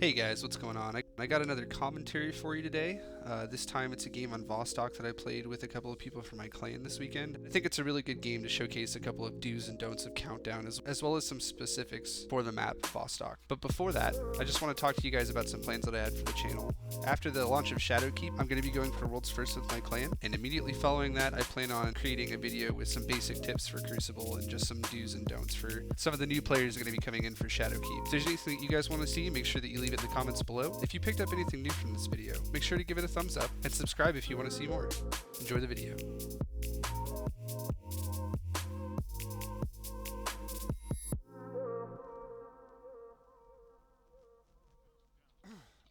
Hey guys, what's going on? I got another commentary for you today. This time it's a game on Vostok that I played with a couple of people from my clan this weekend. I think it's a really good game to showcase a couple of do's and don'ts of Countdown as well as some specifics for the map Vostok. But before that, I just want to talk to you guys about some plans that I had for the channel. After the launch of Shadowkeep, I'm going to be going for World's First with my clan, and immediately following that, I plan on creating a video with some basic tips for Crucible and just some do's and don'ts for some of the new players that are going to be coming in for Shadowkeep. If there's anything that you guys want to see, make sure that you leave it in the comments below. If you picked up anything new from this video, make sure to give it a thumbs up and subscribe if you want to see more. Enjoy the video.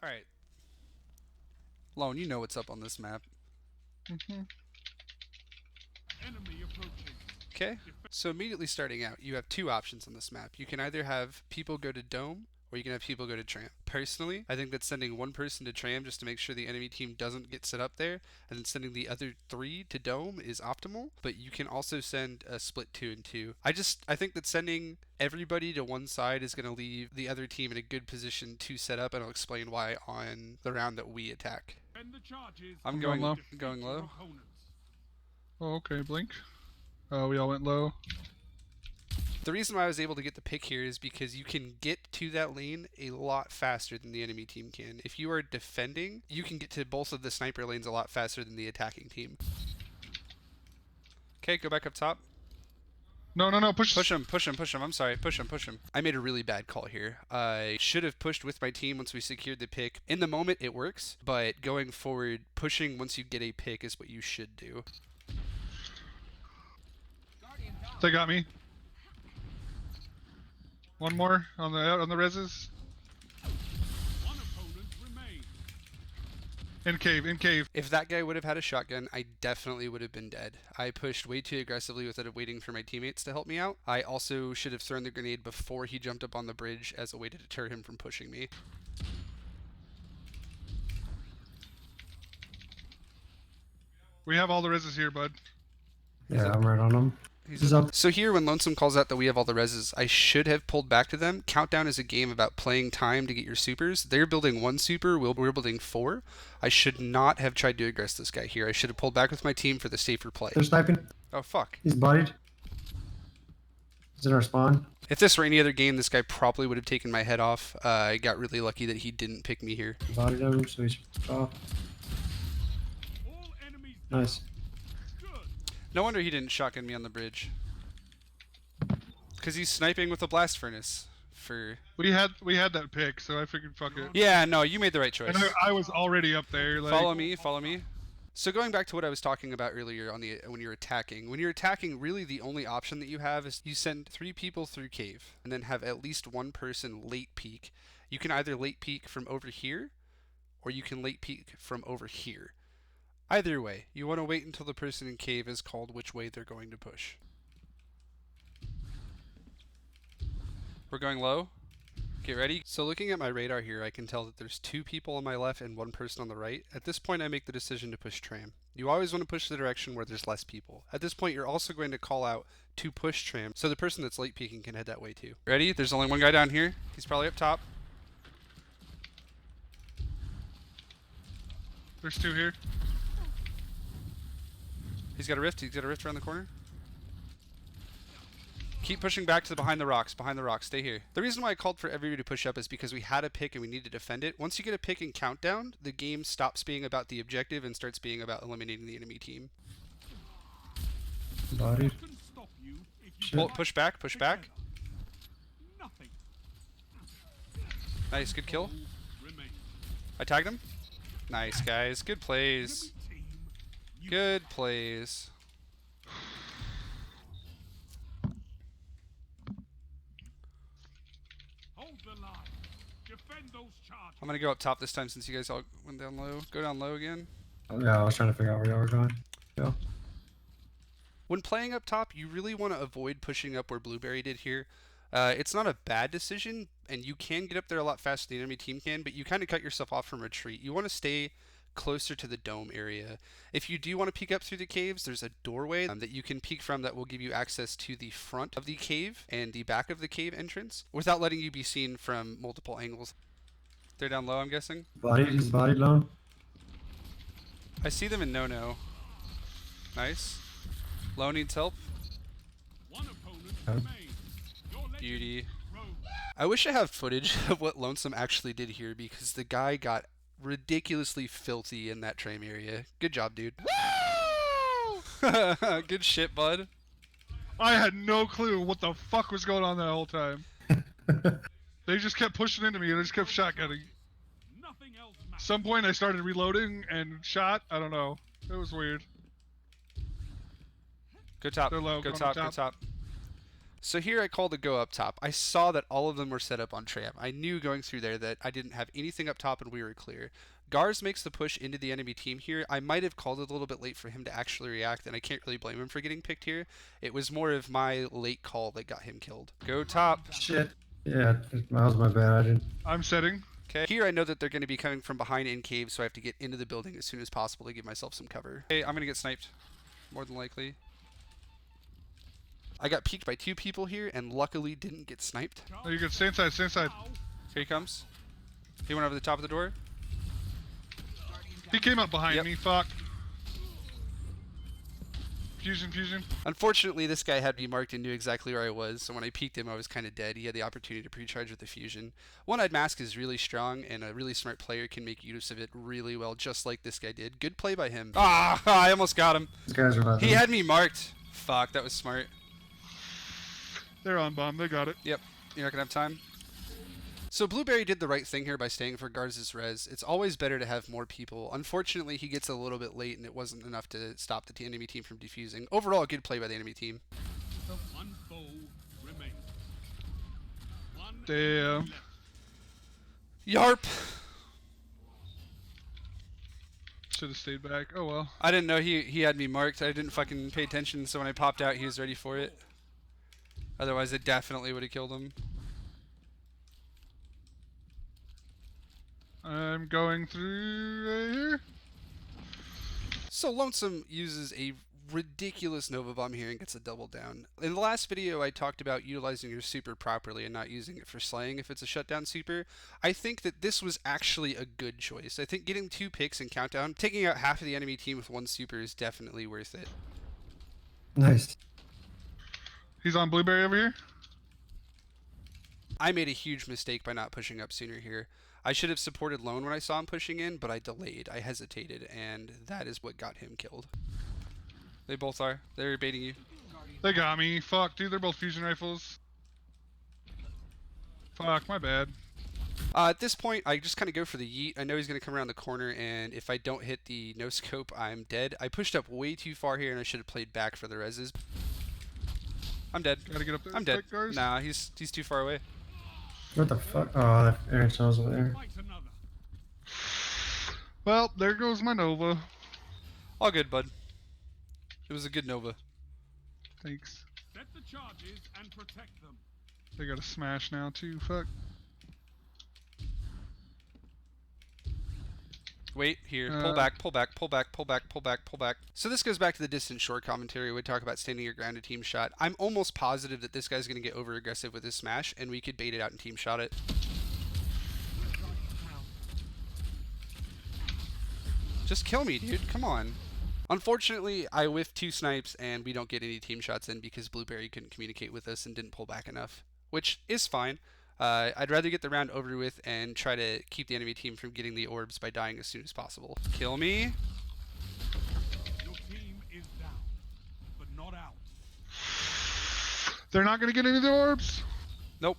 Alright. Lone, you know what's up on this map. Enemy approaching. Okay, so immediately starting out, you have two options on this map. You can either have people go to Dome, or you can have people go to Tram. Personally, I think that sending one person to Tram just to make sure the enemy team doesn't get set up there, and then sending the other three to Dome is optimal, but you can also send a split 2 and 2. I think that sending everybody to one side is going to leave the other team in a good position to set up, and I'll explain why on the round that we attack. I'm going low. Going low. Oh, okay, blink. We all went low. The reason why I was able to get the pick here is because you can get to that lane a lot faster than the enemy team can. If you are defending, you can get to both of the sniper lanes a lot faster than the attacking team. Okay, go back up top. No, push him. I'm sorry, push him. I made a really bad call here. I should have pushed with my team once we secured the pick. In the moment, it works, but going forward, pushing once you get a pick is what you should do. They got me. One more on the reses. One opponent remains. In cave. If that guy would have had a shotgun, I definitely would have been dead. I pushed way too aggressively instead of waiting for my teammates to help me out. I also should have thrown the grenade before he jumped up on the bridge as a way to deter him from pushing me. We have all the reses here, bud. Yeah, I'm right on him. He's up. So here, when Lonesome calls out that we have all the reses, I should have pulled back to them. Countdown is a game about playing time to get your supers. They're building one super, we're building 4. I should not have tried to aggress this guy here. I should have pulled back with my team for the safer play. They're sniping. Oh, fuck. He's bodied. He's in our spawn. If this were any other game, this guy probably would have taken my head off. I got really lucky that he didn't pick me here. Bodied him, so he's off. Nice. No wonder he didn't shotgun me on the bridge. Because he's sniping with a blast furnace. We had that pick, so I figured fuck it. Yeah, no, you made the right choice. And I was already up there. Like... Follow me. So going back to what I was talking about earlier on when you're attacking. When you're attacking, really the only option that you have is you send 3 people through cave, and then have at least one person late peek. You can either late peek from over here, or you can late peek from over here. Either way, you want to wait until the person in cave is called which way they're going to push. We're going low. Get ready. So looking at my radar here, I can tell that there's 2 people on my left and 1 person on the right. At this point, I make the decision to push Tram. You always want to push the direction where there's less people. At this point, you're also going to call out to push Tram, so the person that's late peeking can head that way too. Ready? There's only one guy down here. He's probably up top. There's 2 here. He's got a rift around the corner. Keep pushing back to behind the rocks, stay here. The reason why I called for everybody to push up is because we had a pick and we need to defend it. Once you get a pick in Countdown, the game stops being about the objective and starts being about eliminating the enemy team. Bodied. Push back. Nice, good kill. I tagged him. Nice, guys, good plays. Good plays. I'm gonna go up top this time since you guys all went down low. Go down low again. Oh, yeah, I was trying to figure out where y'all were going. Yeah. When playing up top, you really want to avoid pushing up where Blueberry did here. It's not a bad decision, and you can get up there a lot faster than the enemy team can, but you kind of cut yourself off from retreat. You want to stay closer to the dome area. If you do want to peek up through the caves, there's a doorway that you can peek from that will give you access to the front of the cave and the back of the cave entrance without letting you be seen from multiple angles. They're down low, I'm guessing. Bodied, he's bodied low. I see them in no-no. Nice. Low needs help. One opponent Okay. remains. Your legend Beauty. grows. I wish I have footage of what Lonesome actually did here because the guy got ridiculously filthy in that tram area. Good job, dude. Good shit, bud. I had no clue what the fuck was going on that whole time. They just kept pushing into me and I just kept shotgunning. Nothing else matters. Some point I started reloading and shot. I don't know. It was weird. Go top. They're low, Go going top. up Go top. top. So here I called to go up top. I saw that all of them were set up on tram. I knew going through there that I didn't have anything up top and we were clear. Gars makes the push into the enemy team here. I might have called it a little bit late for him to actually react, and I can't really blame him for getting picked here. It was more of my late call that got him killed. Go top. Shit. Yeah, that was my bad. I didn't. I'm setting. Okay. Here I know that they're going to be coming from behind in cave, so I have to get into the building as soon as possible to give myself some cover. Okay, I'm going to get sniped. More than likely. I got peeked by 2 people here, and luckily didn't get sniped. Oh, you can stay inside, stay inside. Here he comes. He went over the top of the door. He came up behind Yep. me, fuck. Fusion. Unfortunately, this guy had me marked and knew exactly where I was, so when I peeked him, I was kind of dead. He had the opportunity to pre-charge with the fusion. One-Eyed Mask is really strong, and a really smart player can make use of it really well, just like this guy did. Good play by him. Ah, I almost got him. These guys are about He had me marked. Fuck, that was smart. They're on bomb, they got it. Yep, you're not gonna have time. So Blueberry did the right thing here by staying for Garza's res. It's always better to have more people. Unfortunately, he gets a little bit late and it wasn't enough to stop the enemy team from defusing. Overall, a good play by the enemy team. One foe remains. One Damn. left. Yarp! Should have stayed back. Oh well. I didn't know he had me marked. I didn't fucking pay attention, so when I popped out, he was ready for it. Otherwise, I definitely would have killed him. I'm going through right here. So Lonesome uses a ridiculous Nova Bomb here and gets a double down. In the last video, I talked about utilizing your super properly and not using it for slaying if it's a shutdown super. I think that this was actually a good choice. I think getting 2 picks and countdown, taking out half of the enemy team with 1 super is definitely worth it. Nice. He's on Blueberry over here. I made a huge mistake by not pushing up sooner here. I should have supported Lone when I saw him pushing in, but I delayed. I hesitated, and that is what got him killed. They both are. They're baiting you. They got me. Fuck, dude, they're both fusion rifles. Fuck, my bad. At this point, I just kind of go for the yeet. I know he's going to come around the corner, and if I don't hit the no-scope, I'm dead. I pushed up way too far here, and I should have played back for the reses. I'm dead. Gotta get up there. I'm dead. quick, guys. Nah, he's too far away. What the fuck? Oh, that air shells over there. Fight another. Well, there goes my Nova. All good, bud. It was a good Nova. Thanks. Set the charges and protect them. They got a smash now too. Fuck. Wait, here. Pull back, pull back, pull back, pull back, pull back, pull back. So this goes back to the distant shore commentary. We talk about standing your ground to team shot. I'm almost positive that this guy's going to get over aggressive with his smash, and we could bait it out and team shot it. Just kill me, dude. Come on. Unfortunately, I whiffed 2 snipes, and we don't get any team shots in because Blueberry couldn't communicate with us and didn't pull back enough, which is fine. I'd rather get the round over with and try to keep the enemy team from getting the orbs by dying as soon as possible. Kill me. Your team is down, but not out. They're not gonna get any of the orbs. Nope.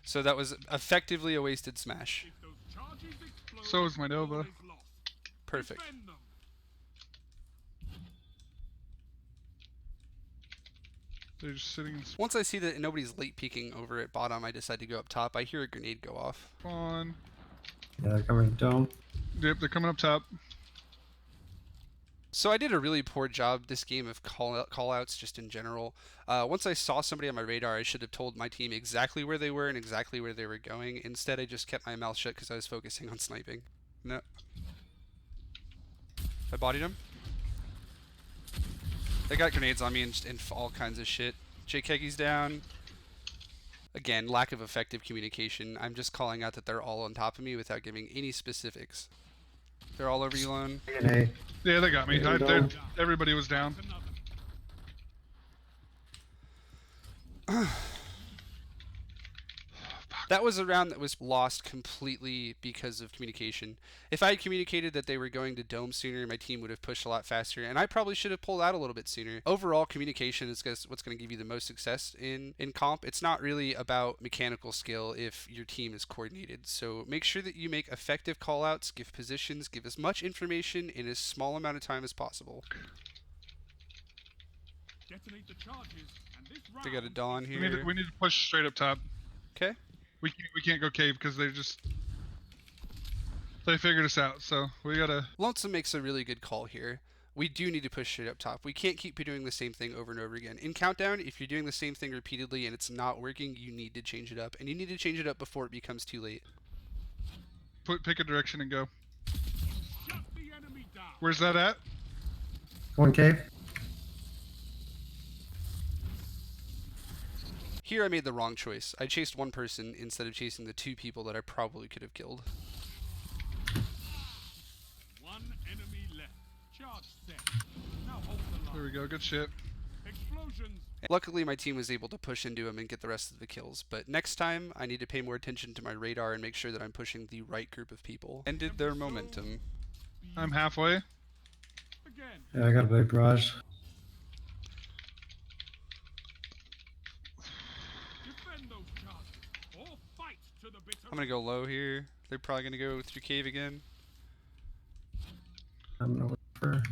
So that was effectively a wasted smash. If those charges explode, So is my all Nova. is lost. Perfect. Defend them. They're just sitting in Once I see that nobody's late peeking over at bottom, I decide to go up top. I hear a grenade go off. spawn. Yeah, they're coming dome. Yep, they're coming up top. So I did a really poor job this game of call-outs just in general. Once I saw somebody on my radar, I should have told my team exactly where they were and exactly where they were going. Instead, I just kept my mouth shut because I was focusing on sniping. No. I bodied him. They got grenades on me and all kinds of shit. Jake Keggy's down. Again, lack of effective communication. I'm just calling out that they're all on top of me without giving any specifics. They're all over you, Lone. DNA. Yeah, they got me. Yeah, Everybody was down. That was a round that was lost completely because of communication. If I had communicated that they were going to dome sooner, my team would have pushed a lot faster, and I probably should have pulled out a little bit sooner. Overall, communication is what's going to give you the most success in comp. It's not really about mechanical skill if your team is coordinated. So make sure that you make effective callouts, give positions, give as much information in as small amount of time as possible. Detonate the charges, and this They got a round Dawn is here. We need to push straight up top. Okay. We can't go cave because they figured us out. So we gotta. Lonesome makes a really good call here. We do need to push straight up top. We can't keep doing the same thing over and over again. In Countdown, if you're doing the same thing repeatedly and it's not working, you need to change it up. And you need to change it up before it becomes too late. Pick a direction and go. shut the enemy down. Where's that at? One cave. Here I made the wrong choice. I chased one person instead of chasing the two people that I probably could have killed. One enemy left. Charge set. Now hold the line. There we go. Good shit. Explosions. Luckily, my team was able to push into him and get the rest of the kills, but next time, I need to pay more attention to my radar and make sure that I'm pushing the right group of people. Ended their momentum. I'm halfway. Again. Yeah, I got a big barrage. Defend those charges. Or fight to the bitter. I'm gonna go low here. They're probably gonna go through cave again. I'm gonna look for.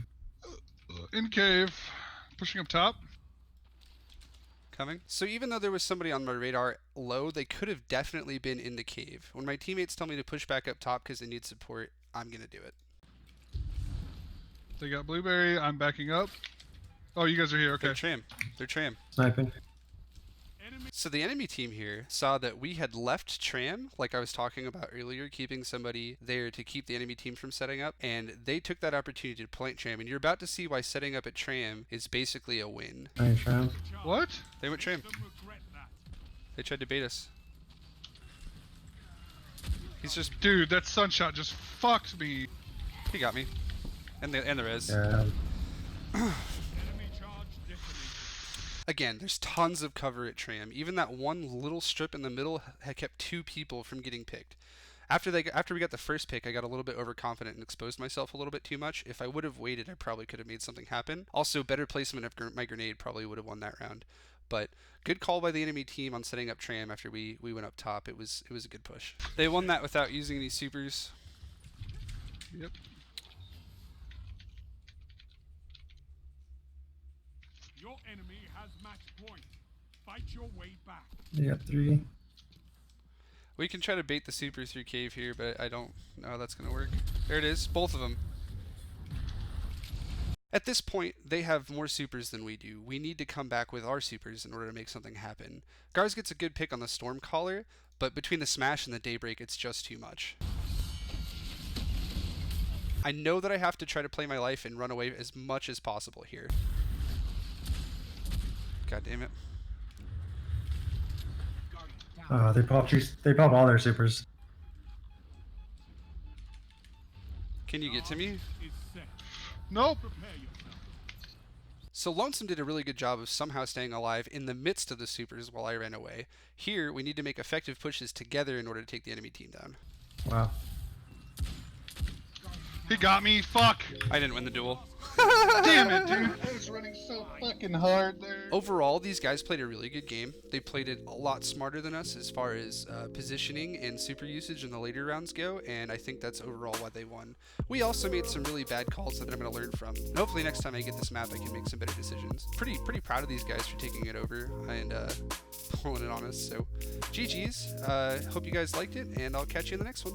In cave. Pushing up top. Coming. So even though there was somebody on my radar low, they could have definitely been in the cave. When my teammates tell me to push back up top because they need support, I'm gonna do it. They got blueberry. I'm backing up. Oh, you guys are here. Okay. They're tram. They're tram. Sniping. Enemy. So the enemy team here saw that we had left tram, like I was talking about earlier, keeping somebody there to keep the enemy team from setting up, and they took that opportunity to plant tram, and you're about to see why setting up at tram is basically a win. Nine tram. What? They went tram. Them regret that. They tried to bait us. He's just, Dude, that sunshot just fucked me. he got me. And the res. Yeah. Enemy charge detonated. Again, there's tons of cover at tram. Even that one little strip in the middle had kept two people from getting picked. After we got the first pick, I got a little bit overconfident and exposed myself a little bit too much. If I would have waited, I probably could have made something happen. Also, better placement of my grenade probably would have won that round. But good call by the enemy team on setting up tram after we went up top. It was a good push. They won that without using any supers. Yep. Your enemy has match point. Fight your way back. You got 3. We can try to bait the super through cave here, but I don't know how that's going to work. There it is, both of them. At this point, they have more supers than we do. We need to come back with our supers in order to make something happen. Gars gets a good pick on the Stormcaller, but between the Smash and the Daybreak, it's just too much. I know that I have to try to play my life and run away as much as possible here. God damn it. They popped all their supers. Can you get to me? Is set. Nope. Prepare yourself. So Lonesome did a really good job of somehow staying alive in the midst of the supers while I ran away. Here, we need to make effective pushes together in order to take the enemy team down. Wow. He got me. Fuck. I didn't win the duel. Damn it, dude. I was running so fucking hard there. Overall, these guys played a really good game. They played it a lot smarter than us as far as positioning and super usage in the later rounds go, and I think that's overall why they won. We also made some really bad calls that I'm going to learn from. And hopefully next time I get this map, I can make some better decisions. Pretty proud of these guys for taking it over and pulling it on us. So GG's. Hope you guys liked it, and I'll catch you in the next one.